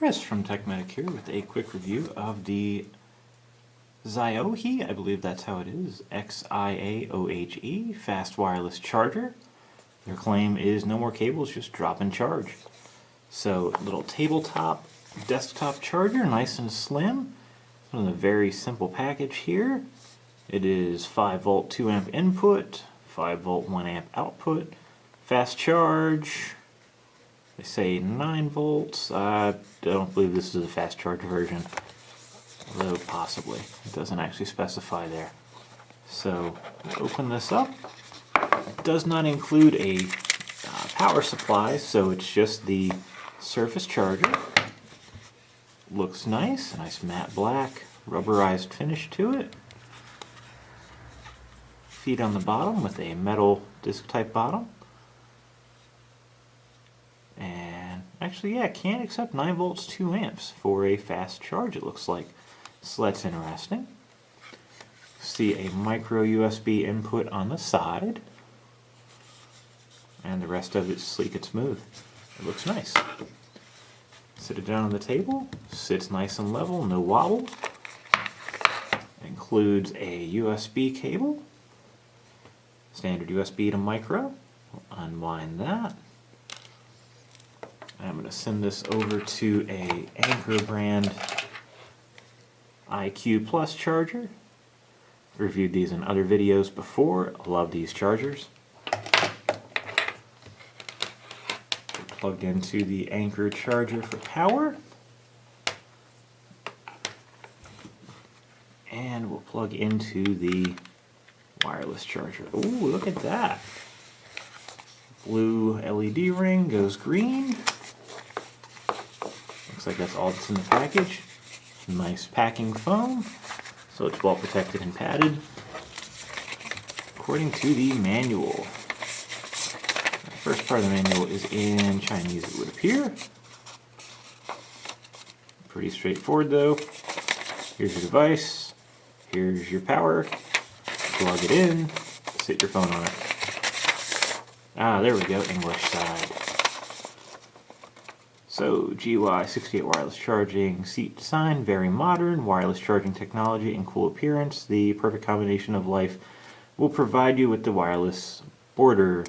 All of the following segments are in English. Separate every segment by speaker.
Speaker 1: Chris from TechMedic here with a quick review of the XIAOHE, I believe that's how it is, XIAOHE Fast Wireless Charger. Their claim is no more cables, just drop and charge. So, little tabletop, desktop charger, nice and slim. From a very simple package here. It is 5 volt 2 amp input, 5 volt 1 amp output, fast charge. They say 9 volts. I don't believe this is a fast charge version, although possibly. It doesn't actually specify there. So, open this up. It does not include a power supply, so it's just the surface charger. Looks nice matte black, rubberized finish to it. Feet on the bottom with a metal disc type bottom. And actually, yeah, can't accept 9 volts 2 amps for a fast charge, it looks like. So that's interesting. See a micro USB input on the side. And the rest of it's sleek and smooth. It looks nice. Sit it down on the table, sits nice and level, no wobble. Includes a USB cable, standard USB to micro. We'll unwind that. I'm going to send this over to a Anker brand IQ Plus charger. Reviewed these in other videos before. I love these chargers. Plugged into the Anker charger for power. And we'll plug into the wireless charger. Ooh, look at that. Blue LED ring goes green. Looks like that's all that's in the package. Nice packing foam, so it's well protected and padded. According to the manual. The first part of the manual is in Chinese, it would appear. Pretty straightforward though. Here's your device. Here's your power. Plug it in. Sit your phone on it. Ah, there we go, English side. So, GUI 68 wireless charging seat design, very modern, wireless charging technology and cool appearance. The perfect combination of life will provide you with the wireless border.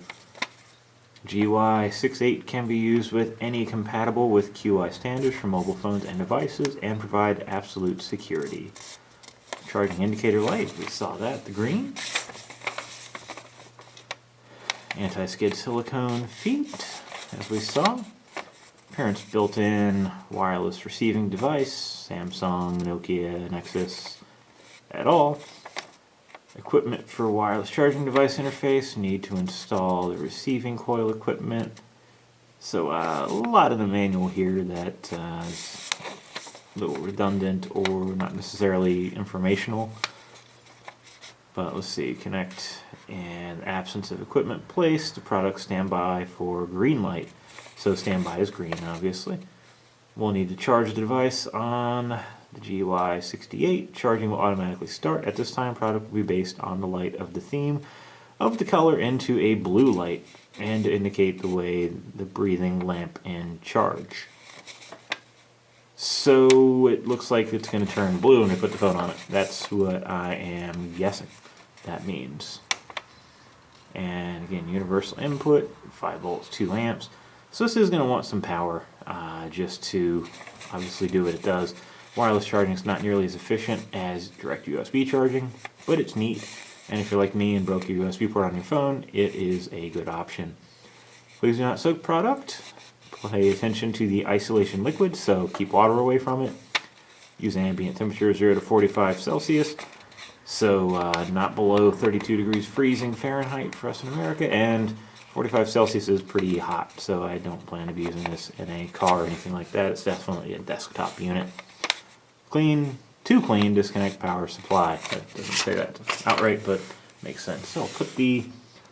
Speaker 1: GUI 68 can be used with any compatible with QI standards for mobile phones and devices and provide absolute security. Charging indicator light, we saw that, the green. Anti-skid silicone feet, as we saw. Appearance built-in wireless receiving device, Samsung, Nokia, Nexus, at all. Equipment for wireless charging device interface, need to install the receiving coil equipment. So a lot of the manual here that is a little redundant or not necessarily informational. But let's see, connect in absence of equipment placed, the product standby for green light. So standby is green, obviously. We'll need to charge the device on the GUI 68. Charging will automatically start. At this time, product will be based on the light of the theme of the color into a blue light and to indicate the way the breathing lamp in charge. So it looks like it's going to turn blue when I put the phone on it. That's what I am guessing that means. And again, universal input, 5 volts, 2 amps. So this is going to want some power just to obviously do what it does. Wireless charging is not nearly as efficient as direct USB charging, but it's neat. And if you're like me and broke your USB port on your phone, it is a good option. Please do not soak product. Pay attention to the isolation liquid, so keep water away from it. Use ambient temperature 0 to 45 Celsius. So not below 32 degrees freezing Fahrenheit for us in America, and 45 Celsius is pretty hot, so I don't plan to be using this in a car or anything like that. It's definitely a desktop unit. Clean, too clean, disconnect power supply. That doesn't say that outright, but makes sense. So I'll put the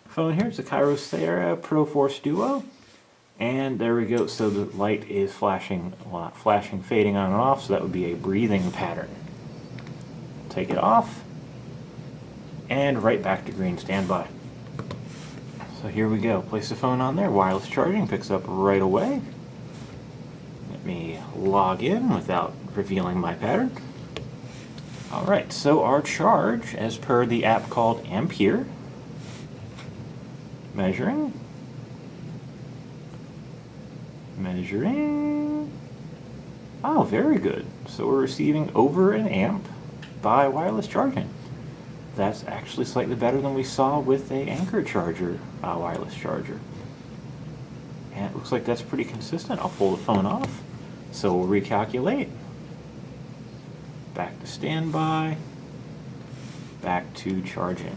Speaker 1: phone here. It's a Kyocera Pro Force Duo. And there we go. So the light is flashing, well, not flashing, fading on and off, so that would be a breathing pattern. Take it off. And right back to green standby. So here we go. Place the phone on there. Wireless charging picks up right away. me log in without revealing my pattern. Alright, so our charge, as per the app called Ampere, measuring, oh, very good. So we're receiving over an amp by wireless charging. That's actually slightly better than we saw with a Anker charger, wireless charger. And it looks like that's pretty consistent. I'll pull the phone off. So we'll recalculate. Back to standby. Back to charging.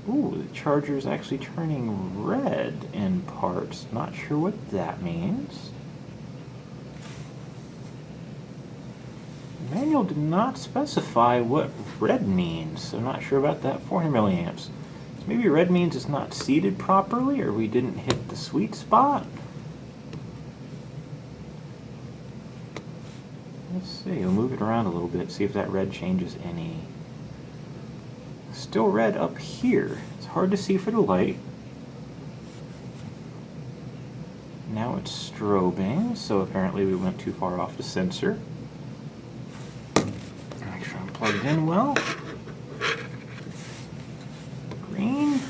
Speaker 1: Ooh, the charger is actually turning red in parts. Not sure what that means. The manual did not specify what red means, so I'm not sure about that. 400 milliamps. So maybe red means it's not seated properly, or we didn't hit the sweet spot. Let's see, we'll move it around a little bit, see if that red changes any. Still red up here. It's hard to see for the light. Now it's strobing, so apparently we went too far off the sensor. Make sure I'm plugged in well. Green.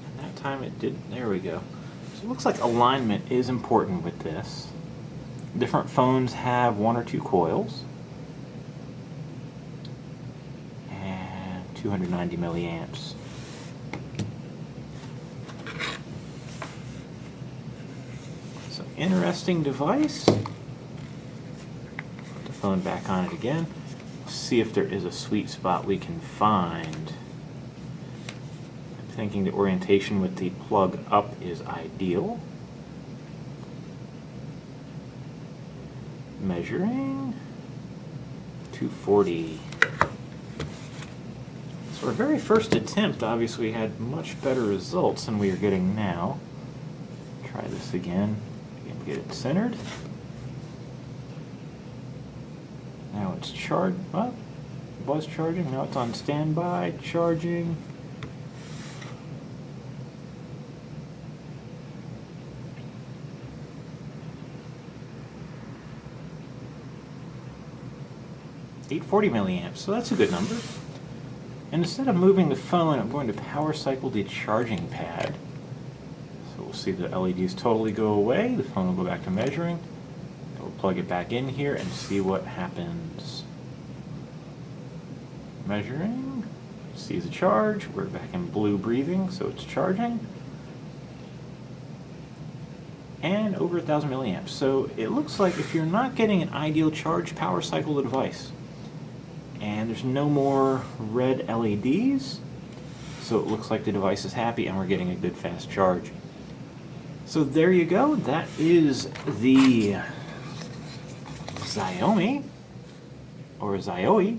Speaker 1: And that time it did, there we go. So it looks like alignment is important with this. Different phones have 1 or 2 coils. 290 milliamps. So interesting device. Put the phone back on it again. See if there is a sweet spot we can find. I'm thinking the orientation with the plug up is ideal. Measuring 240. So our very first attempt obviously had much better results than we are getting now. Try this again. Get it centered. Now it's charged. Well, it was charging. Now it's on standby. Charging. $840 milliamps. So that's a good number. And instead of moving the phone, I'm going to power cycle the charging pad. So we'll see the LEDs totally go away. The phone will go back to measuring. We'll plug it back in here and see what happens. Measuring. See the charge. We're back in blue breathing, so it's charging. And over 1,000 milliamps. So it looks like if you're not getting an ideal charge, power cycle the device. And there's no more red LEDs, so it looks like the device is happy and we're getting a good fast charge. So there you go. That is the XIAOHE, or XIAOHE.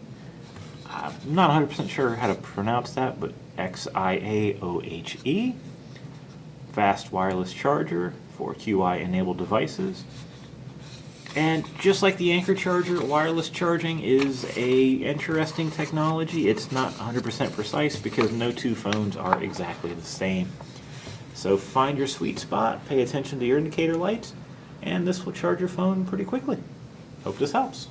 Speaker 1: I'm not 100% sure how to pronounce that, but XIAOHE Fast Wireless Charger for QI enabled devices. And just like the Anker charger, wireless charging is a interesting technology. It's not 100% precise because no two phones are exactly the same. So find your sweet spot, pay attention to your indicator lights, and this will charge your phone pretty quickly. Hope this helps.